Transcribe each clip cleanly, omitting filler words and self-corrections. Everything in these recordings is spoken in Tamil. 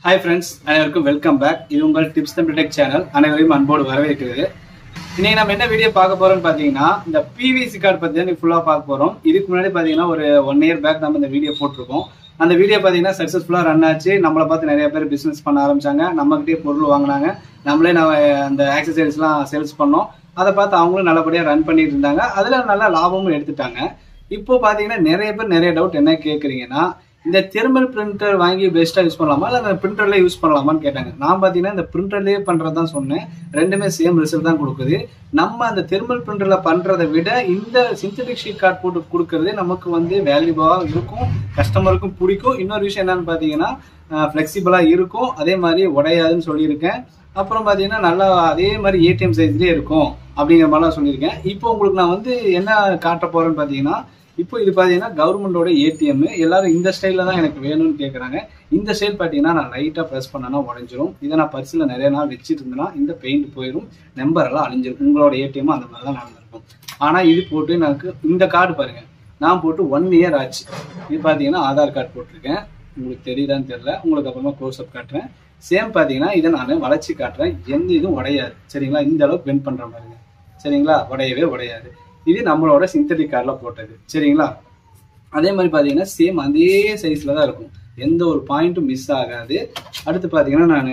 Hi friends, அனைவருக்கும் வெல்கம் பேக். இது உங்கள் டிப்ஸ் தம்பி டெக் சேனல். அனைவரையும் அன்போடு வரவேற்கிறது. இன்னைக்கு நம்ம என்ன வீடியோ பார்க்க போறோம்னு பாத்தீங்கன்னா, இந்த பிவிசி கார்டு பத்தி தான் ஃபுல்லா பார்க்க போறோம். இதுக்கு முன்னாடி பாத்தீங்கன்னா ஒரு 1 year பேக் நம்ம இந்த வீடியோ போட்டிருக்கோம். அந்த வீடியோ பாத்தீங்கன்னா சக்சஸ்ஃபுல்லா ரன் ஆச்சு. நம்மளை பார்த்து நிறைய பேர் பிசினஸ் பண்ண ஆரம்பிச்சாங்க. நம்மகிட்டே பொருள் வாங்கினாங்க. நம்மளே அந்த ஆக்சசரிஸ் எல்லாம் சேல்ஸ் பண்ணோம். அதை பார்த்து அவங்களும் நல்லபடியா ரன் பண்ணிட்டு இருந்தாங்க. அதுல நல்ல லாபமும் எடுத்துட்டாங்க. இப்போ பாத்தீங்கன்னா நிறைய பேர் நிறைய டவுட் என்ன கேட்குறீங்கன்னா, இந்த தெர்மல் பிரிண்டர் வாங்கி பெஸ்ட்டாக யூஸ் பண்ணலாமா இல்லை அந்த பிரிண்டர்லேயே யூஸ் பண்ணலாமான்னு கேட்டாங்க. நான் பார்த்தீங்கன்னா இந்த பிரிண்டர்லேயே பண்ணுறது தான் சொன்னேன். ரெண்டுமே சேம் ரிசல்ட் தான் கொடுக்குது. நம்ம அந்த தெர்மல் பிரிண்டரில் பண்ணுறதை விட இந்த சிந்தட்டிக் ஷீட் கார்டு போட்டு கொடுக்கறதே நமக்கு வேல்யூபாக இருக்கும், கஸ்டமருக்கும் பிடிக்கும். இன்னொரு விஷயம் என்னன்னு பார்த்தீங்கன்னா ஃப்ளெக்சிபிளாக இருக்கும், அதே மாதிரி உடையாதுன்னு சொல்லியிருக்கேன். அப்புறம் பார்த்தீங்கன்னா நல்லா அதே மாதிரி ஏடிஎம் சைஸ்லேயே இருக்கும் அப்படிங்கிற மாதிரிலாம் சொல்லியிருக்கேன். இப்போ உங்களுக்கு நான் என்ன காட்ட போகிறேன்னு பார்த்தீங்கன்னா, இப்போ இது பார்த்தீங்கன்னா கவர்மெண்டோட ஏடிஎம். எல்லாரும் இந்த ஸ்டைலில் தான் எனக்கு வேணும்னு கேட்குறாங்க. இந்த ஸ்டைல் பார்த்தீங்கன்னா நான் லைட்டாக ப்ரெஸ் பண்ணனா உடஞ்சிரும். இதை நான் பர்ஸில் நிறைய நாள் வச்சுட்டு இருந்தேன்னா இந்த பெயிண்ட் போயிடும், நம்பர் எல்லாம் அழிஞ்சிரும். உங்களோட ஏடிஎம் அந்த மாதிரி தான் நடந்திருக்கும். ஆனால் இது போட்டு எனக்கு இந்த கார்டு பாருங்க, நான் போட்டு 1 year ஆச்சு. இது பார்த்தீங்கன்னா ஆதார் கார்டு போட்டிருக்கேன். உங்களுக்கு தெரியுதான்னு தெரியல, உங்களுக்கு அப்புறமா க்ளோஸ் அப் காட்டுறேன். சேம் பார்த்தீங்கன்னா இதை நான் வளைச்சி காட்டுறேன். எந்த இதுவும் உடையாது சரிங்களா. இந்த அளவுக்கு பெண்ட் பண்ணுற பாருங்க சரிங்களா, உடையவே உடையாது. இது நம்மளோட சிந்தட்டிக் கார்டில் போட்டது சரிங்களா. அதே மாதிரி பார்த்தீங்கன்னா சேம் அதே சைஸில் தான் இருக்கும், எந்த ஒரு பாயிண்ட்டும் மிஸ் ஆகாது. அடுத்து பார்த்தீங்கன்னா நான்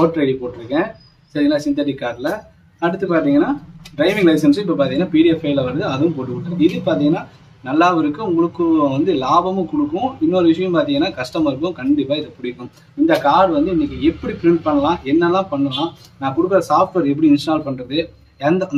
ஓட்டர் ஐடி போட்டிருக்கேன் சரிங்களா சிந்தட்டிக் கார்டில். அடுத்து பார்த்தீங்கன்னா டிரைவிங் லைசன்ஸ் இப்போ பார்த்தீங்கன்னா பிடிஎஃப் ஃபைலில் வருது, அதுவும் போட்டு கொடுத்துருக்கு. இது பார்த்தீங்கன்னா நல்லாவும் இருக்குது, உங்களுக்கு லாபமும் கொடுக்கும். இன்னொரு விஷயம் பார்த்தீங்கன்னா கஸ்டமருக்கும் கண்டிப்பாக இது பிடிக்கும். இந்த கார்டு இன்னைக்கு எப்படி பிரிண்ட் பண்ணலாம், என்னெல்லாம் பண்ணலாம், நான் கொடுக்குற சாஃப்ட்வேர் எப்படி இன்ஸ்டால் பண்ணுறது, அந்த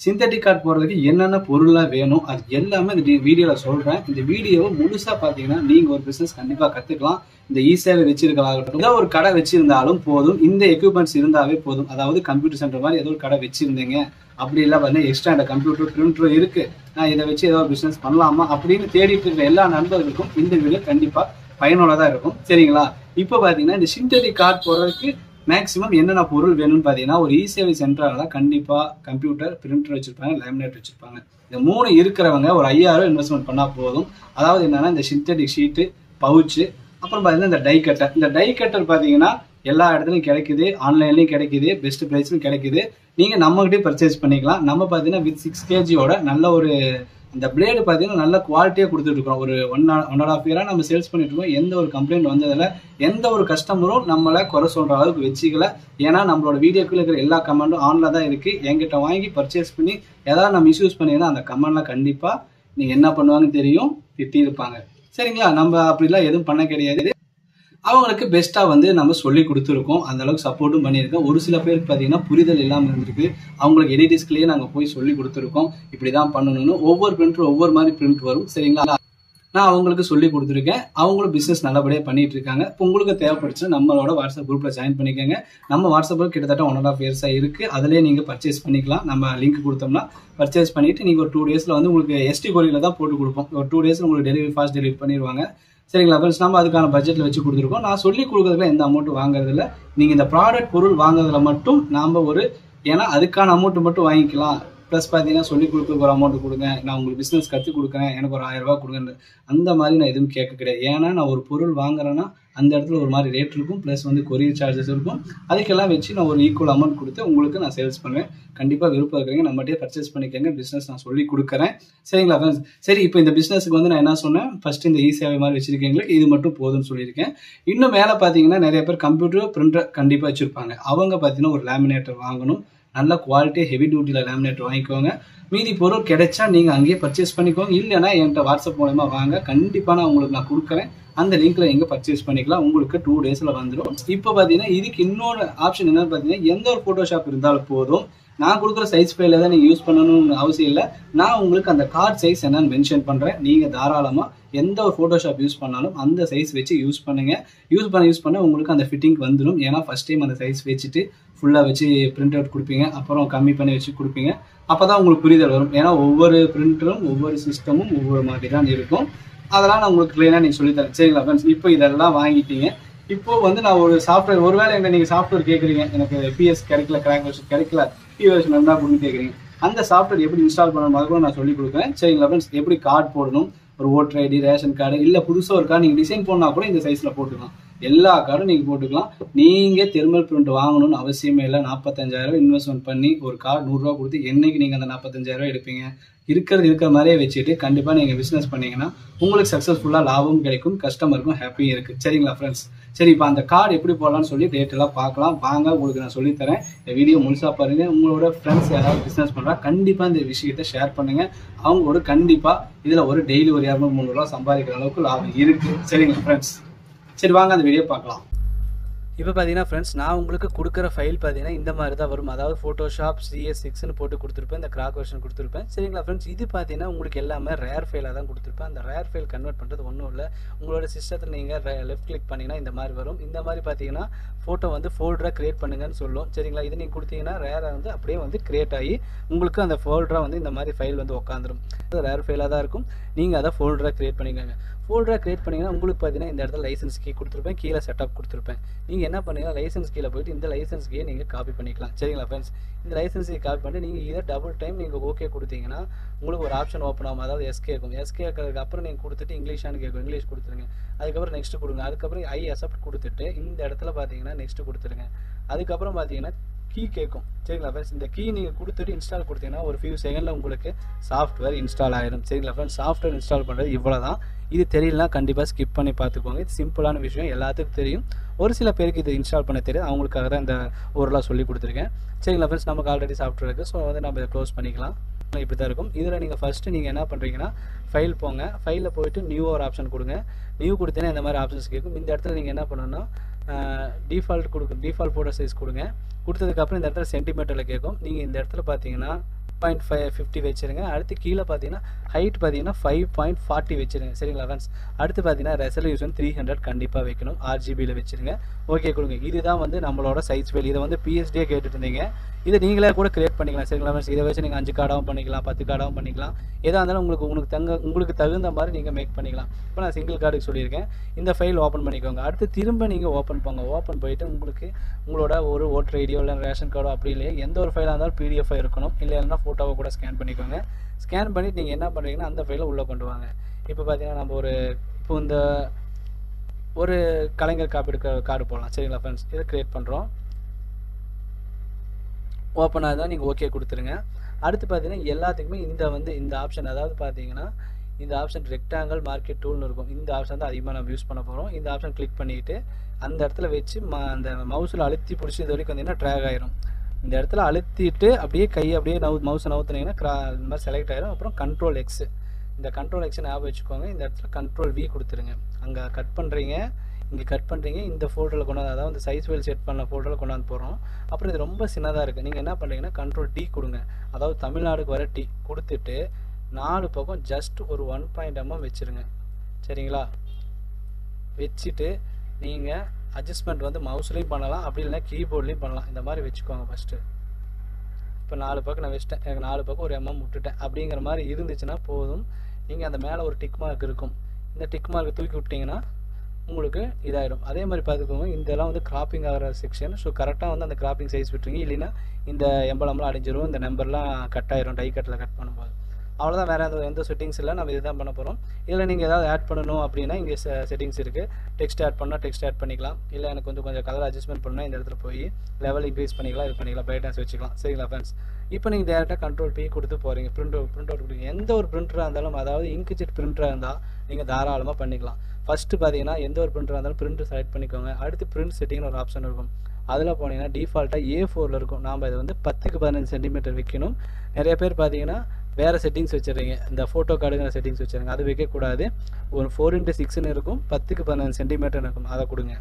சிந்தட்டிக் கார்டு போடுறதுக்கு என்னென்ன பொருளாக வேணும், அது எல்லாமே இந்த வீடியோவில் சொல்கிறேன். இந்த வீடியோவை முழுசாக பார்த்தீங்கன்னா நீங்கள் ஒரு பிஸ்னஸ் கண்டிப்பாக கற்றுக்கலாம். இந்த ஈஸியாக வச்சிருக்கலாகட்டும், ஏதோ ஒரு கடை வச்சிருந்தாலும் போதும், இந்த எக்யூப்மெண்ட்ஸ் இருந்தாவே போதும். அதாவது கம்ப்யூட்டர் சென்டர் மாதிரி ஏதோ ஒரு கடை வச்சிருந்தீங்க அப்படி இல்லை பார்த்தீங்கன்னா எக்ஸ்ட்ரா இந்த கம்ப்யூட்டர் பிரிண்டர் இருக்குது, நான் இதை வச்சு ஏதோ ஒரு பிஸ்னஸ் பண்ணலாமா அப்படின்னு தேடிட்டு இருக்கிற எல்லா நண்பர்களுக்கும் இந்த வீடியோ கண்டிப்பாக பயனுள்ளதாக இருக்கும் சரிங்களா. இப்போ பார்த்தீங்கன்னா இந்த சிந்தட்டிக் கார்டு போடுறதுக்கு மேக்ஸிமம் என்னென்ன பொருள் வேணும்னு பார்த்தீங்கன்னா, ஒரு இ-சேவை சென்டரால் கண்டிப்பாக கம்ப்யூட்டர், பிரிண்டர் வச்சிருப்பாங்க, லேமினேட் வச்சிருப்பாங்க. இந்த 3 இருக்கிறவங்க ஒரு 5000 இன்வெஸ்ட்மெண்ட் பண்ணால் போதும். அதாவது என்னன்னா இந்த சிந்தட்டிக் ஷீட்டு, பவுச்சு, அப்புறம் பார்த்தீங்கன்னா இந்த டை கட்டர். இந்த டை கட்டர் பார்த்தீங்கன்னா எல்லா இடத்துலையும் கிடைக்குது, ஆன்லைன்லையும் கிடைக்குது, பெஸ்ட் ப்ரைஸ்லையும் கிடைக்குது. நீங்கள் நம்மகிட்டே பர்ச்சேஸ் பண்ணிக்கலாம். நம்ம பார்த்தீங்கன்னா வித் 6 kg நல்ல ஒரு இந்த பிளேடு பார்த்தீங்கன்னா நல்ல குவாலிட்டியாக கொடுத்துட்டு இருக்கோம். ஒரு 1.5 year நம்ம சேல்ஸ் பண்ணிட்டு இருக்கோம். எந்த ஒரு கம்ப்ளைண்ட் வந்ததில்ல, எந்த ஒரு கஸ்டமரும் நம்மளை குறை சொல்கிற அளவுக்கு வச்சுக்கல. ஏன்னா நம்மளோட வீடியோக்குள்ள இருக்கிற எல்லா கமெண்டும் ஆன்ல தான் இருக்குது. என்கிட்ட வாங்கி பர்ச்சேஸ் பண்ணி ஏதாவது நம்ம மிஸ்யூஸ் பண்ணிங்கன்னா அந்த கமெண்ட்லாம் கண்டிப்பாக நீங்கள் என்ன பண்ணுவாங்கன்னு தெரியும், திட்டியிருப்பாங்க சரிங்களா. நம்ம அப்படிலாம் எதுவும் பண்ண கிடையாது. அவங்களுக்கு பெஸ்ட்டாக நம்ம சொல்லி கொடுத்துருக்கோம், அந்த அளவுக்கு சப்போர்ட்டும் பண்ணியிருக்கோம். ஒரு சில பேருக்கு பார்த்தீங்கன்னா புரிதல் இல்லாமல் இருந்திருக்கு, அவங்களுக்கு எடிட்டிஸ்க்குள்ளேயே நாங்கள் போய் சொல்லி கொடுத்துருக்கோம், இப்படி தான் பண்ணணும்னு. ஒவ்வொரு பிரிண்டரும் ஒவ்வொரு மாதிரி பிரிண்ட் வரும் சரிங்களா. நான் அவங்களுக்கு சொல்லி கொடுத்துருக்கேன், அவங்களும் பிஸ்னஸ் நல்லபடியாக பண்ணிட்டு இருக்காங்க. இப்போ உங்களுக்கு தேவைப்படுச்சுன்னா நம்மளோட வாட்ஸ்அப் குரூப்பில் ஜாயின் பண்ணிக்கோங்க. நம்ம வாட்ஸ்அப்பில் கிட்டத்தட்ட 1.5 years இருக்குது. அதிலே நீங்கள் பர்ச்சேஸ் பண்ணிக்கலாம். நம்ம லிங்க் கொடுத்தோம்னா பர்ச்சேஸ் பண்ணிவிட்டு நீங்கள் ஒரு 2 daysல உங்களுக்கு எஸ்டி கொரியரில் தான் போட்டு கொடுப்போம். ஒரு 2 daysல உங்களுக்கு டெலிவரி ஃபாஸ்ட் டெலிவரி பண்ணிடுவாங்க சரிங்களா ஃப்ரெண்ட்ஸ். நம்ம அதுக்கான பட்ஜெட்டில் வச்சு கொடுத்துருக்கோம். நான் சொல்லி கொடுக்குறதுல எந்த அமௌண்ட்டும் வாங்குறதில்ல. நீங்கள் இந்த ப்ராடக்ட் பொருள் வாங்குறதுல மட்டும் நாம் ஏன்னா அதுக்கான அமௌண்ட்டு மட்டும் வாங்கிக்கலாம். ப்ளஸ் பார்த்தீங்கன்னா சொல்லி கொடுக்குறதுக்கு ஒரு அமௌண்ட் கொடுங்க, நான் உங்களுக்கு பிஸ்னஸ் கற்றுக் கொடுக்குறேன், எனக்கு ஒரு 1000 ரூபா கொடுங்க, அந்த மாதிரி நான் எதுவும் கேட்க கிடையாது. ஏன்னா நான் ஒரு பொருள் வாங்குறேன்னா அந்த இடத்துல ஒரு மாதிரி ரேட் இருக்கும், ப்ளஸ் கொரியர் சார்ஜஸ் இருக்கும். அதுக்கெல்லாம் வச்சு நான் ஒரு ஈக்குவல் அமௌண்ட் கொடுத்து உங்களுக்கு நான் சேல்ஸ் பண்ணுவேன். கண்டிப்பாக விருப்பம் இருக்கிறீங்க நம்மகிட்டே பர்ச்சேஸ் பண்ணிக்கோங்க. பிஸ்னஸ் நான் சொல்லி கொடுக்குறேன் சரிங்களா ஃப்ரெண்ட்ஸ். சரி, இப்போ இந்த பிஸ்னஸுக்கு நான் என்ன சொன்னேன், ஃபர்ஸ்ட் இந்த இ-சேவை மாதிரி வச்சிருக்கீங்களுக்கு இது மட்டும் போதும்னு சொல்லியிருக்கேன். இன்னும் மேலே பார்த்தீங்கன்னா நிறைய பேர் கம்ப்யூட்டர், பிரிண்டர் கண்டிப்பாக வச்சுருப்பாங்க. அவங்க பார்த்தீங்கன்னா ஒரு லேமினேட்டர் வாங்கணும், நல்ல குவாலிட்டி ஹெவி டியூட்டியில் லேமினேட்டர் வாங்கிக்கோங்க. மீதி பொருள் கிடைச்சா நீங்கள் அங்கேயே பர்ச்சேஸ் பண்ணிக்கோங்க. இல்லைன்னா என்கிட்ட வாட்ஸ்அப் மூலமா வாங்க, கண்டிப்பாக நான் உங்களுக்கு நான் கொடுக்குறேன். அந்த லிங்க்ல எங்க பர்ச்சேஸ் பண்ணிக்கலாம், உங்களுக்கு 2 daysல வந்துடும். இப்போ பார்த்தீங்கன்னா இதுக்கு இன்னொரு ஆப்ஷன் என்னன்னு பார்த்தீங்கன்னா, எந்த ஒரு ஃபோட்டோஷாப் இருந்தாலும் போதும், நான் கொடுக்குற சைஸ் ஃபைல தான் நீங்கள் யூஸ் பண்ணணும்னு அவசியம் இல்லை. நான் உங்களுக்கு அந்த கார்டு சைஸ் என்னன்னு மென்ஷன் பண்ணுறேன். நீங்கள் தாராளமாக எந்த ஒரு ஃபோட்டோஷாப் யூஸ் பண்ணாலும் அந்த சைஸ் வச்சு யூஸ் பண்ணுங்க. யூஸ் பண்ண உங்களுக்கு அந்த ஃபிட்டிங் வந்துடும். ஏன்னா ஃபர்ஸ்ட் டைம் அந்த சைஸ் வச்சுட்டு ஃபுல்லாக வச்சு பிரிண்ட் அவுட் கொடுப்பீங்க, அப்புறம் கம்மி பண்ணி வச்சு கொடுப்பீங்க. அப்போ தான் உங்களுக்கு புரிதல் வரும். ஏன்னா ஒவ்வொரு பிரிண்டரும் ஒவ்வொரு சிஸ்டமும் ஒவ்வொரு மாதிரி தான் இருக்கும். அதெல்லாம் நான் உங்களுக்கு கிளீனாக நீங்கள் சொல்லித்தரேன் சரிங்களா ஃப்ரெண்ட்ஸ். இப்போ இதெல்லாம் வாங்கிட்டீங்க. இப்போ நான் ஒரு சாஃப்ட்வேர், ஒருவேளை எங்க நீங்கள் சாஃப்ட்வேர் கேட்குறீங்க, எனக்கு பிஎஸ் கிடைக்கல, கிராக் வெர்ஷன் கிடைக்கல, பி வெர்ஷன் என்ன அப்படின்னு கேட்குறீங்க, அந்த சாஃப்ட்வேர் எப்படி இன்ஸ்டால் பண்ணணும் அது கூட நான் சொல்லி கொடுக்குறேன் சரிங்களா ஃப்ரெண்ட்ஸ். எப்படி கார்டு போடணும், ஒரு ஓட்டர் ஐடி, ரேஷன் கார்டு, இல்லை புதுசாக ஒரு கார்டு நீங்கள் டிசைன் போடனா கூட இந்த சைஸில் போட்டுக்கலாம். எல்லா கார்டும் நீங்கள் போட்டுக்கலாம். நீங்கள் தெர்மல் பிரிண்ட் வாங்கணும்னு அவசியமே இல்லை. 45,000 இன்வெஸ்ட்மெண்ட் பண்ணி ஒரு கார்டு 100 ரூபா கொடுத்து என்னைக்கு நீங்கள் அந்த 45,000 எடுப்பீங்க? இருக்கிற மாதிரியே வச்சுட்டு கண்டிப்பாக நீங்கள் பிஸ்னஸ் பண்ணீங்கன்னா உங்களுக்கு சக்ஸஸ்ஃபுல்லாக லாபமும் கிடைக்கும், கஸ்டமருக்கும் ஹாப்பியும் இருக்குது. சரிங்களா ஃப்ரெண்ட்ஸ்? சரி, இப்போ அந்த கார்டு எப்படி போடலாம்னு சொல்லி டேட்டெல்லாம் பார்க்கலாம் வாங்க. உங்களுக்கு நான் சொல்லித்தரேன். இந்த வீடியோ முழுசாக பாருங்கள். உங்களோட ஃப்ரெண்ட்ஸ் யாராவது பிஸ்னஸ் பண்ணுறா கண்டிப்பாக இந்த விஷயத்தை ஷேர் பண்ணுங்கள். அவங்களோட கண்டிப்பாக இதில் ஒரு டெய்லி ஒரு 200-300 ரூபா சம்பாதிக்கிற அளவுக்கு லாபம் இருக்குது. சரிங்களா ஃப்ரெண்ட்ஸ்? சரி, வாங்க அந்த வீடியோ பார்க்கலாம். இப்போ பார்த்தீங்கன்னா ஃப்ரெண்ட்ஸ், நான் உங்களுக்கு கொடுக்குற ஃபைல் பார்த்தீங்கன்னா இந்த மாதிரி தான் வரும். அதாவது ஃபோட்டோஷாப் CS6ன்னு போட்டு கொடுத்துருப்பேன், இந்த கிராக் வெர்ஷன் கொடுத்துருப்பேன். சரிங்களா ஃப்ரெண்ட்ஸ்? இது பார்த்தீங்கன்னா உங்களுக்கு எல்லாமே ரேர் ஃபைலாக தான் கொடுத்துருப்பேன். அந்த ரேர் ஃபைல் கன்வெர்ட் பண்ணுறது ஒன்றும் இல்லை. உங்களோட சிஸ்டத்தில் நீங்கள் லெஃப்ட் கிளிக் பண்ணிங்கன்னா இந்த மாதிரி வரும். இந்த மாதிரி பார்த்தீங்கன்னா ஃபோட்டோ வந்து ஃபோல்டராக க்ரியேட் பண்ணுங்கன்னு சொல்லும். சரிங்களா? இது நீங்கள் கொடுத்தீங்கன்னா ரேராக வந்து அப்படியே வந்து க்ரியேட் ஆகி உங்களுக்கு அந்த ஃபோல்டராக வந்து இந்த மாதிரி ஃபைல் வந்து உட்காந்துரும். அது ரேர் ஃபைலாக தான் இருக்கும். நீங்கள் அதை ஃபோல்டராக க்ரியேட் பண்ணிக்கோங்க. ஃபோல்டராக க்ரியேட் பண்ணிங்கன்னா உங்களுக்கு பார்த்தீங்கன்னா இந்த இடத்துல லைசன்ஸ் கீ கொடுத்துருப்பேன், கீழே செட்டப் கொடுத்துருப்பேன். நீங்கள் என்ன பண்ணீங்கன்னா லைசன்ஸ் கீழே போய்ட்டு இந்த லைசன்ஸ் கீயை நீங்கள் காப்பி பண்ணிக்கலாம். சரிங்களா ஃப்ரெண்ட்ஸ்? இந்த லைசன்ஸ் கீ காப்பி பண்ணிட்டு நீங்கள் இதை டபுள் டைம் நீங்கள் ஓகே கொடுத்தீங்கன்னா உங்களுக்கு ஒரு ஆப்ஷன் ஓப்பன் ஆகும். அதாவது எஸ்கே இருக்கும். எஸ்கே இருக்கிறதுக்கு அப்புறம் நீங்கள் கொடுத்துட்டு இங்கிலீஷானு கேட்கும், இங்கிலீஷ் கொடுத்துருங்க. அதுக்கப்புறம் நெக்ஸ்ட் கொடுங்க. அதுக்கப்புறம் ஐ அக்செப்ட் கொடுத்துட்டு இந்த இடத்துல பார்த்தீங்கன்னா நெக்ஸ்ட் கொடுத்துருங்க. அதுக்கப்புறம் பார்த்தீங்கன்னா கீ கேட்கும். சரிங்களா ஃப்ரெண்ட்ஸ்? இந்த கீ நீங்கள் கொடுத்துட்டு இன்ஸ்டால் கொடுத்தீங்கன்னா ஒரு ஃபியூ செகண்டில் உங்களுக்கு சாஃப்ட்வேர் இன்ஸ்டால் ஆகிடும். சரிங்களா ஃப்ரெண்ட்ஸ்? சாஃப்ட்வேர் இன்ஸ்டால் பண்ணுறது இவ்வளோ தான். இது தெரியலனா கண்டிப்பாக ஸ்கிப் பண்ணி பார்த்துக்கோங்க. இது சிம்பிளான விஷயம், எல்லாத்துக்கும் தெரியும். ஒரு சில பேருக்கு இது இன்ஸ்டால் பண்ண தெரியும், அவங்களுக்காக தான் இந்த ஓரளவு சொல்லி கொடுத்துருக்கேன். சரிங்களா ஃப்ரெண்ட்ஸ்? நமக்கு ஆல்ரெடி சாஃப்ட்வேர் இருக்குது. ஸோ வந்து நம்ம இதை க்ளோஸ் பண்ணிக்கலாம். இப்படி தான் இருக்கும். இதில் நீங்கள் ஃபஸ்ட்டு நீங்கள் என்ன பண்ணுறீங்கன்னா ஃபைல் போங்க. ஃபைலில் போய்ட்டு நியூ ஒரு ஆப்ஷன் கொடுங்க. நியூ கொடுத்தீங்கன்னா இந்த மாதிரி ஆப்ஷன்ஸ் கேட்கும். இந்த இடத்துல நீங்கள் என்ன பண்ணணும்னா டிஃபால்ட் ஃபோட்டோ சைஸ் கொடுங்க. கொடுத்ததுக்கப்புறம் இந்த இடத்துல சென்டிமீட்டரில் கேட்கும். நீங்கள் இந்த இடத்துல பார்த்தீங்கன்னா 0.50 வச்சுருங்க. அடுத்து கீழே பார்த்தீங்கன்னா ஹைட் பார்த்தீங்கன்னா 5.40 வச்சுருங்க. சரிங்களா ஃப்ரெண்ட்ஸ்? அடுத்து பார்த்தீங்கன்னா ரெசல்யூஷன் 300 கண்டிப்பாக வைக்கணும். RGBயில் வச்சுருங்க. ஓகே கொடுங்க. இதுதான் வந்து நம்மளோட சைஸ் ஃபைல். இதை வந்து PSD கேட்டுட்டு இருந்தீங்க. இதை நீங்களே கூட கிரியேட் பண்ணிக்கலாம். சரிங்களா ஃப்ரெண்ட்ஸ்? இதை வச்சு நீங்கள் 5 கார்டாகவும் பண்ணிக்கலாம், 10 கார்டாகவும் பண்ணிக்கலாம். எதாக இருந்தாலும் உங்களுக்கு தகுந்த மாதிரி நீங்கள் மேக் பண்ணிக்கலாம். இப்போ நான் சிங்கிள் கார்டுக்கு சொல்லியிருக்கேன். இந்த ஃபைல் ஓப்பன் பண்ணிக்கோங்க. அடுத்து திரும்ப நீங்கள் ஓப்பன் போயிட்டு உங்களோட ஒரு ஓட்டர் ஐடியோ இல்லை ரேஷன் கார்டோ அப்படி இல்லையா எந்த ஒரு ஃபைலாக இருந்தாலும் PDF இருக்கணும். இல்லைன்னா ஃபோட்டோவை கூட ஸ்கேன் பண்ணிக்கோங்க. ஸ்கேன் பண்ணிவிட்டு நீங்கள் என்ன பண்ணுறீங்கன்னா அந்த ஃபைலை உள்ளே கொண்டு வாங்க. இப்போ பார்த்தீங்கன்னா நம்ம இப்போ இந்த ஒரு கலைஞர் காப்பீடு கார்டு போடலாம். சரிங்களா ஃப்ரெண்ட்ஸ்? இதை க்ரியேட் பண்ணுறோம். ஓப்பன் ஆகுதான் நீங்கள் ஓகே கொடுத்துருங்க. அடுத்து பார்த்தீங்கன்னா எல்லாத்துக்குமே இந்த ஆப்ஷன், அதாவது பார்த்தீங்கன்னா இந்த ஆப்ஷன் ரெக்டாங்கிள் மார்க்கெட் டூல்னு இருக்கும். இந்த ஆப்ஷன் தான் அதிகமாக நம்ம யூஸ் பண்ண போகிறோம். இந்த ஆப்ஷன் கிளிக் பண்ணிவிட்டு அந்த இடத்துல வச்சு அந்த மவுஸில் அழுத்தி பிடிச்சி இது வரைக்கும் வந்தீங்கன்னா ட்ராக் ஆயிரும். இந்த இடத்துல அழுத்திட்டு அப்படியே அப்படியே மவுஸை நவுத்துனீங்கன்னா இந்த மாதிரி செலக்ட் ஆயிரும். அப்புறம் Ctrl+X, இந்த Ctrl+X ஞாபகம் வச்சுக்கோங்க. இந்த இடத்துல Ctrl+V கொடுத்துருங்க. அங்கே கட் பண்ணுறீங்க, இங்கே கட் பண்ணுறீங்க. இந்த ஃபோல்டரில் கொண்டாந்து, அதாவது இந்த சைஸ் ஃபைல் செட் பண்ண ஃபோல்டரில் கொண்டாந்து போகிறோம். அப்புறம் இது ரொம்ப சின்னதாக இருக்குது. நீங்கள் என்ன பண்ணுறீங்கன்னா Ctrl+T கொடுங்க. அதாவது தமிழ்நாடுக்கு வர T கொடுத்துட்டு 4 பக்கம் ஜஸ்ட் ஒரு 1.mm வச்சுருங்க. சரிங்களா? வச்சுட்டு நீங்கள் அட்ஜஸ்ட்மெண்ட் வந்து மவுஸ்லேயும் பண்ணலாம், அப்படி இல்லைனா கீபோர்ட்லேயும் பண்ணலாம். இந்த மாதிரி வச்சுக்கோங்க ஃபஸ்ட்டு. இப்போ 4 பக்கம் நான் வச்சுட்டேன். எனக்கு 4 பக்கம் ஒரு mm விட்டுட்டேன். அப்படிங்கிற மாதிரி இருந்துச்சுன்னா போதும். நீங்கள் அந்த மேலே ஒரு டிக் மார்க் இருக்கும். இந்த டிக் மார்க்கை தூக்கி விட்டிங்கன்னா உங்களுக்கு இதாயிடும். அதே மாதிரி பார்த்துக்கோங்க, இதெல்லாம் வந்து கிராப்பிங் ஆகிற செக்ஷன். ஸோ கரெக்டாக வந்து அந்த கிராப்பிங் சைஸ் விட்டுருங்க. இல்லைன்னா இந்த எம்பளம்லாம் அடைஞ்சிரும், இந்த நம்பர்லாம் கட் ஆயிரும் டை கட்டில் கட் பண்ணும்போது. அவ்வளோதான். வேறு எந்த செட்டிங்ஸ் இல்லை. நம்ம இதுதான் பண்ண போகிறோம். இதில் நீங்கள் ஏதாவது ஆட் பண்ணணும் அப்படின்னா இங்கே செட்டிங்ஸ் இருக்குது. டெக்ஸ்ட் ஆட் பண்ணால் டெக்ஸ்ட் ஆட் பண்ணிக்கலாம். இல்லை எனக்கு கொஞ்சம் கலர் அட்ஜஸ்ட்மெண்ட் பண்ணால் இந்த இடத்துல போய் லெவல் இன்க்ரீஸ் பண்ணிக்கலாம், இது பண்ணிக்கலாம், பிரைட்னஸ் வச்சுக்கலாம். சரிங்களா ஃப்ரெண்ட்ஸ்? இப்போ நீங்கள் டேரெக்டாக Ctrl+P கொடுத்து போகிறீங்க. பிரிண்ட் அவுட் கொடுங்க. எந்த ஒரு பிரிண்டராக இருந்தாலும், அதாவது இங்க்ஜெட் பிரிண்டராக இருந்தால் நீங்கள் தாராளமாக பண்ணிக்கலாம். ஃபஸ்ட்டு பார்த்தீங்கன்னா எந்த ஒரு பிரிண்டராக இருந்தாலும் பிரிண்ட் செலக்ட் பண்ணிக்கோங்க. அடுத்து பிரிண்ட் செட்டிங்னு ஒரு ஆப்ஷன் இருக்கும். அதில் போனீங்கன்னா டிஃபால்ட்டாக A4 இருக்கும். நாம் இதை வந்து 10க்கு 15 சென்டிமீட்டர் வைக்கணும். நிறைய பேர் பார்த்தீங்கன்னா வேறு செட்டிங்ஸ் வச்சுருங்க. இந்த ஃபோட்டோ கார்டுங்கிற செட்டிங்ஸ் வச்சுருங்க. அது வைக்கக்கூடாது. ஒரு 4x6ன்னு இருக்கும், 10க்கு 15 சென்டிமீட்டர் இருக்கும். அதை கொடுங்க.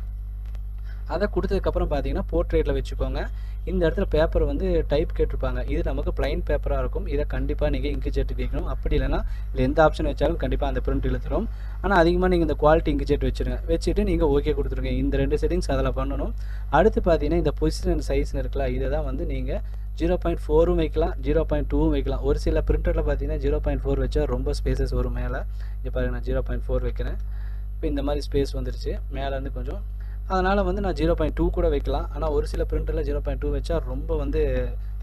அதை கொடுத்ததுக்கப்புறம் பார்த்தீங்கன்னா போர்ட்ரேட்டில் வச்சுக்கோங்க. இந்த இடத்துல பேப்பர் வந்து டைப் கேட்டிருப்பாங்க. இது நமக்கு பிளைன் பேப்பராக இருக்கும். இதை கண்டிப்பாக நீங்கள் இங்க்ஜெட் வைக்கணும். அப்படி இல்லைனா இல்லை எந்த ஆப்ஷன் வச்சாலும் கண்டிப்பாக அந்த பிரிண்ட் இழுத்துரும். ஆனால் அதிகமாக நீங்கள் இந்த குவாலிட்டி இங்க்ஜெட் வச்சுட்டு நீங்கள் ஓகே கொடுத்துருங்க. இந்த 2 செட்டிங்ஸ் அதில் பண்ணணும். அடுத்து பார்த்தீங்கன்னா இந்த பொசிஷன் அண்ட் சைஸ்னு இருக்குல்ல, இதை தான் வந்து நீங்கள் 0.4 வைக்கலாம், 0.2 வைக்கலாம். ஒரு சில பிரிண்டரில் பார்த்தீங்கன்னா 0.4 வச்சா ரொம்ப ஸ்பேசஸ் வரும் மேலே. இப்போ பாருங்க, நான் 0.4 வைக்கிறேன். இப்போ இந்த மாதிரி ஸ்பேஸ் வந்துருச்சு மேலே வந்து கொஞ்சம். அதனால் வந்து நான் 0.2 கூட வைக்கலாம். ஆனால் ஒரு சில பிரிண்டரில் 0.2 வச்சா ரொம்ப வந்து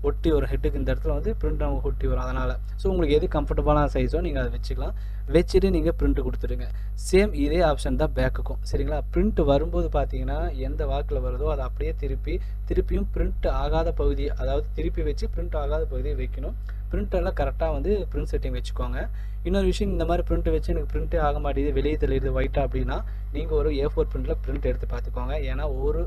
ஒட்டி ஒரு ஹெட்டுக்கு இந்த இடத்துல வந்து பிரிண்ட் நமக்கு ஒட்டி வரும். அதனால் ஸோ உங்களுக்கு எது கம்ஃபர்டபுளான சைஸோ நீங்கள் அதை வச்சுக்கலாம். வச்சுட்டு நீங்கள் பிரிண்ட் கொடுத்துருங்க. சேம் இதே ஆப்ஷன் தான் பேக்குக்கும். சரிங்களா? பிரிண்ட் வரும்போது பார்த்தீங்கன்னா எந்த வாக்கில் வருதோ அதை அப்படியே திருப்பியும் பிரிண்ட் ஆகாத பகுதி, அதாவது திருப்பி வச்சு பிரிண்ட் ஆகாத பகுதியை வைக்கணும். பிரிண்டெல்லாம் கரெக்டாக வந்து பிரிண்ட் செட்டிங் வச்சுக்கோங்க. இன்னொரு விஷயம், இந்த மாதிரி பிரிண்ட் வச்சு எனக்கு பிரிண்ட்டே ஆக மாட்டேது, வெளியே தெரியுது ஒயிட்டாக அப்படின்னா நீங்கள் ஒரு A4 பிரிண்டில் பிரிண்ட் எடுத்து பார்த்துக்கோங்க. ஏன்னா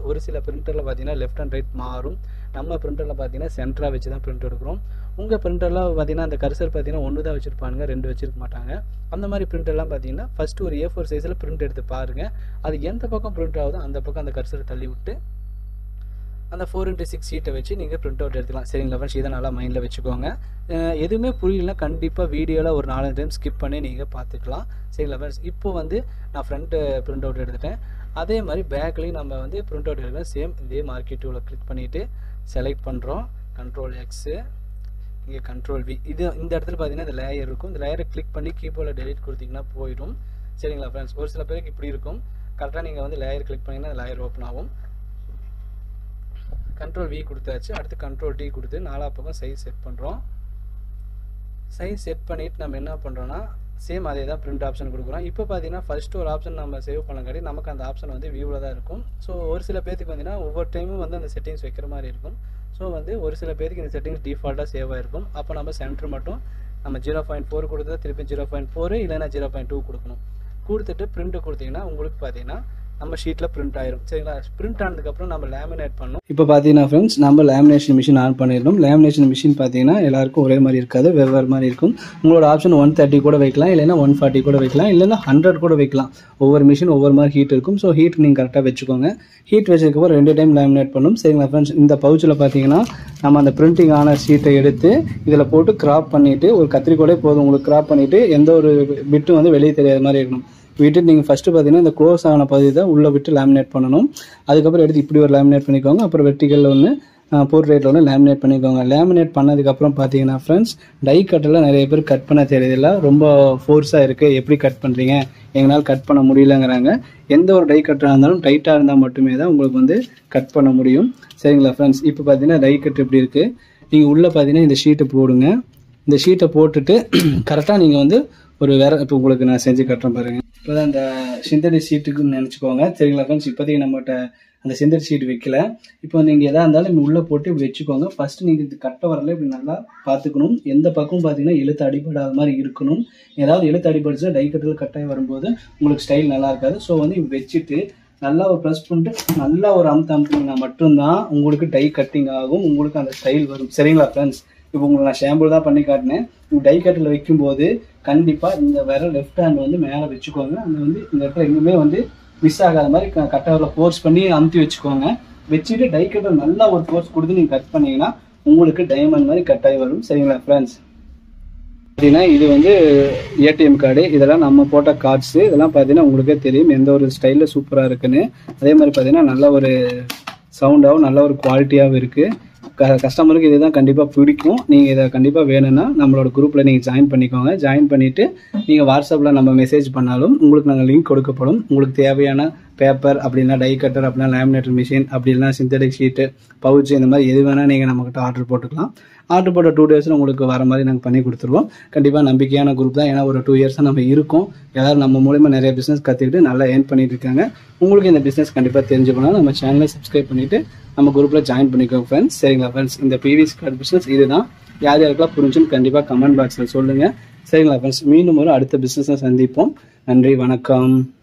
ஒரு சில பிரிண்டரில் பார்த்தீங்கன்னா லெஃப்ட் அண்ட் ரைட் மாறும். நம்ம பிரிண்டரில் பார்த்தீங்கன்னா சென்டராக வச்சு தான் பிரிண்ட் எடுக்கிறோம். உங்கள் பிரிண்டரில் பார்த்தீங்கன்னா அந்த கர்சர் பார்த்தீங்கன்னா ஒன்று தான் வச்சுருப்பாங்க, 2 வச்சுருக்க மாட்டாங்க. அந்த மாதிரி பிரிண்டெல்லாம் பார்த்தீங்கன்னா ஃபஸ்ட்டு ஒரு A4 சைஸில் பிரிண்ட் எடுத்து பாருங்கள். அது எந்த பக்கம் பிரிண்ட் ஆகுதோ அந்த பக்கம் அந்த கர்சரை தள்ளி விட்டு அந்த 4x6 ஷீட்டை வச்சு நீங்கள் பிரிண்ட் அவுட் எடுத்துக்கலாம். சரிங்களா ஃப்ரெண்ட்ஸ்? இதை நல்லா மைண்டில் வச்சுக்கோங்க. எதுவுமே புரியலனா கண்டிப்பாக வீடியோவில் ஒரு 4 டைம் ஸ்கிப் பண்ணி நீங்கள் பார்த்துக்கலாம். சரிங்களா ஃப்ரெண்ட்ஸ்? இப்போ வந்து நான் ஃப்ரண்ட்டு பிரிண்ட் அவுட் எடுத்துட்டேன். அதே மாதிரி பேக்லேயும் நம்ம வந்து பிரிண்ட் அவுட் எடுக்கலாம். சேம் இதே மார்க்கெட் டூவில் கிளிக் பண்ணிவிட்டு செலக்ட் பண்ணுறோம். Ctrl+X, இங்கே Ctrl+V. இந்த இடத்துல பார்த்தீங்கன்னா இந்த லேயர் இருக்கும். இந்த லேயரை கிளிக் பண்ணி கீபோர்டில் டெலிட் கொடுத்தீங்கன்னா போயிடும். சரிங்களா ஃப்ரெண்ட்ஸ்? ஒரு சில பேருக்கு இப்படி இருக்கும். கரெக்டாக நீங்கள் வந்து லேயர் கிளிக் பண்ணிங்கன்னா அந்த லேயர் ஓப்பன் ஆகும். Ctrl+V கொடுத்தாச்சு. அடுத்து Ctrl+T கொடுத்து 4 பக்கம் சைஸ் செட் பண்ணுறோம். சைஸ் செட் பண்ணிவிட்டு நம்ம என்ன பண்ணுறோன்னா சேம் அதே தான் பிரிண்ட் ஆப்ஷன் கொடுக்குறோம். இப்போ பார்த்தீங்கன்னா ஃபஸ்ட்டு ஒரு ஆப்ஷன் நம்ம சேவ் பண்ணங்காட்டி நமக்கு அந்த ஆப்ஷன் வந்து வியூவில் தான் இருக்கும். ஸோ ஒரு சில பேருக்கு பார்த்தீங்கன்னா ஒவ்வொரு டைமும் வந்து அந்த செட்டிங்ஸ் வைக்கிற மாதிரி இருக்கும். ஸோ வந்து ஒரு சில பேருக்கு இந்த செட்டிங்ஸ் டிஃபால்ட்டாக சேவ் ஆகிருக்கும். அப்போ நம்ம சென்டர் மட்டும் நம்ம 0.4 கொடுத்தா திருப்பி 0.4 இல்லைன்னா 0.2 கொடுக்கணும். கொடுத்துட்டு பிரிண்ட்டு கொடுத்தீங்கன்னா உங்களுக்கு பார்த்தீங்கன்னா நம்ம ஷீட்டில் பிரிண்ட் ஆயிரும். சரிங்களா? பிரிண்ட் ஆனதுக்கப்புறம் நம்ம லேமினேட் பண்ணணும். இப்போ பார்த்தீங்கன்னா ஃப்ரெண்ட்ஸ் நம்ம லேமினேஷன் மிஷின் ஆன் பண்ணிடணும். லேமினேஷன் மிஷின் பார்த்தீங்கன்னா எல்லாருக்கும் ஒரே மாதிரி இருக்காது, வெவ்வேறு மாதிரி இருக்கும். உங்களோட ஆப்ஷன் 130 கூட வைக்கலாம், இல்லைன்னா 140 கூட வைக்கலாம், இல்லைன்னா 100 கூட வைக்கலாம். ஒவ்வொரு மிஷின் ஒவ்வொரு மாதிரி ஹீட் இருக்கும். ஸோ ஹீட் நீங்கள் கரெக்டாக வச்சுக்கோங்க. ஹீட் வச்சதுக்கப்புறம் 2 டைம் லேமினேட் பண்ணணும். சரிங்களா ஃப்ரெண்ட்ஸ்? இந்த பவுச்சில் பார்த்தீங்கன்னா நம்ம அந்த பிரிண்டிங் ஆன ஷீட்டை எடுத்து இதில் போட்டு கிராப் பண்ணிவிட்டு, ஒரு கத்திரிக்கோடே போதும் உங்களுக்கு, கிராப் பண்ணிவிட்டு எந்த ஒரு பிட்டும் வந்து வெளியே தெரியாத மாதிரி இருக்கணும். விட்டு நீங்கள் ஃபஸ்ட்டு பார்த்தீங்கன்னா இந்த க்ளோஸ் ஆன பகுதி தான் உள்ளே விட்டு லேமினேட் பண்ணணும். அதுக்கப்புறம் எடுத்து இப்படி ஒரு லேமினேட் பண்ணிக்கோங்க. அப்புறம் வெர்டிகலில் ஒன்று, போர்ட்ரேட்டில் ஒன்று லேமினேட் பண்ணிக்கோங்க. லேமினேட் பண்ணதுக்கப்புறம் பார்த்தீங்கன்னா ஃப்ரெண்ட்ஸ் டை கட்டெல்லாம் நிறைய பேர் கட் பண்ண தெரியல, ரொம்ப ஃபோர்ஸாக இருக்குது, எப்படி கட் பண்ணுறீங்க, எங்களால் கட் பண்ண முடியலங்கிறாங்க. எந்த ஒரு டை கட்டாக இருந்தாலும் டைட்டாக இருந்தால் மட்டுமே தான் உங்களுக்கு வந்து கட் பண்ண முடியும். சரிங்களா ஃப்ரெண்ட்ஸ்? இப்போ பார்த்தீங்கன்னா டை கட் எப்படி இருக்குது, நீங்கள் உள்ளே பார்த்தீங்கன்னா இந்த ஷீட்டை போடுங்க. இந்த ஷீட்டை போட்டுட்டு கரெக்டாக நீங்கள் வந்து ஒரு இப்போ உங்களுக்கு நான் செஞ்சு கட்டுறேன் பாருங்கள். இப்போ தான் அந்த சிந்தடிக் ஷீட்டுக்குன்னு நினச்சிக்கோங்க. சரிங்களா ஃப்ரெண்ட்ஸ்? இப்போதைக்கு நம்மகிட்ட அந்த சிந்தடிக் ஷீட் வைக்கல. இப்போ நீங்கள் எதாக இருந்தாலும் இப்படி உள்ளே போட்டு இப்படி வச்சுக்கோங்க. ஃபஸ்ட்டு நீங்கள் இது கட்ட வரல இப்படி நல்லா பார்த்துக்கணும். எந்த பக்கம் பார்த்தீங்கன்னா இழுத்து அடிபடாத மாதிரி இருக்கணும். ஏதாவது இழுத்து அடிபடுச்சுன்னா டை கட்டில் கட்டாகி வரும்போது உங்களுக்கு ஸ்டைல் நல்லா இருக்காது. ஸோ வந்து இப்படி வச்சுட்டு நல்லா ஒரு ப்ரெஸ் பண்ணிட்டு நல்லா ஒரு அமுத்தினா மட்டும்தான் உங்களுக்கு டை கட்டிங் ஆகும், உங்களுக்கு அந்த ஸ்டைல் வரும். சரிங்களா ஃப்ரெண்ட்ஸ்? இப்போ உங்களுக்கு நான் ஷாம்பிள் தான் பண்ணி காட்டினேன். டை கட்டில் வைக்கும்போது கண்டிப்பாக இந்த விரல் லெஃப்ட் ஹேண்ட் வந்து மேலே வச்சுக்கோங்க. அந்த வந்து இந்த இடத்துல எங்குமே வந்து மிஸ் ஆகாத மாதிரி கட்டரில் ஃபோர்ஸ் பண்ணி அமுத்தி வச்சுக்கோங்க. வச்சுட்டு டை கட்டர் நல்லா ஒரு ஃபோர்ஸ் கொடுத்து நீங்கள் கட் பண்ணிங்கன்னா உங்களுக்கு டைமண்ட் மாதிரி கட் ஆகி வரும். சரிங்களா ஃப்ரெண்ட்ஸ்? பார்த்தீங்கன்னா இது வந்து ஏடிஎம் கார்டு, இதெல்லாம் நம்ம போட்ட கார்ட்ஸு. இதெல்லாம் பார்த்தீங்கன்னா உங்களுக்கே தெரியும் எந்த ஒரு ஸ்டைலில் சூப்பராக இருக்குன்னு. அதே மாதிரி பார்த்தீங்கன்னா நல்ல ஒரு சவுண்டாகவும் நல்ல ஒரு குவாலிட்டியாகவும் இருக்குது. கஸ்டமருக்கு இதுதான் கண்டிப்பாக பிடிக்கும். நீங்கள் இதை கண்டிப்பாக வேணும்னா நம்மளோட குரூப்பில் நீங்கள் ஜாயின் பண்ணிக்கோங்க. ஜாயின் பண்ணிவிட்டு நீங்கள் வாட்ஸ்அப்பில் நம்ம மெசேஜ் பண்ணாலும் உங்களுக்கு நாங்கள் லிங்க் கொடுக்கப்படும். உங்களுக்கு தேவையான பேப்பர் அப்படின்னா டை கட்டர் அப்படின்னா லேமினேட்டர் மிஷின் அப்படி இல்லைனா சிந்தடிக் ஷீட்டு பவுச்சு இந்த மாதிரி எது வேணால் நீங்கள் நம்மக்கிட்ட ஆர்டர் போட்டுக்கலாம். ஆர்டர் போட்ட 2 டேஸில் உங்களுக்கு வர மாதிரி நாங்கள் பண்ணி கொடுத்துருவோம். கண்டிப்பாக நம்பிக்கையான குரூப் தான். ஏன்னா ஒரு 2 இயர்ஸாக நம்ம இருக்கோம். எல்லோரும் நம்ம மூலிமா நிறைய பிஸ்னஸ் கற்றுக்கிட்டு நல்லா ஏர்ன் பண்ணிட்டு இருக்காங்க. உங்களுக்கு இந்த பிஸ்னஸ் கண்டிப்பாக தெரிஞ்சுக்கணும். நம்ம சேனலை சப்ஸ்கிரைப் பண்ணிவிட்டு நம்ம குரூப்பில் ஜாயின் பண்ணிக்கோங்க ஃப்ரெண்ட்ஸ். சரிங்களா ஃப்ரெண்ட்ஸ்? இந்த பிவிசி கார்டு பிஸ்னஸ் இதுதான். யார் யாருக்கெல்லாம் புரிஞ்சுன்னு கண்டிப்பாக கமெண்ட் பாக்ஸில் சொல்லுங்கள். சரிங்களா ஃப்ரெண்ட்ஸ்? மீண்டும் ஒரு அடுத்த பிஸ்னஸை சந்திப்போம். நன்றி, வணக்கம்.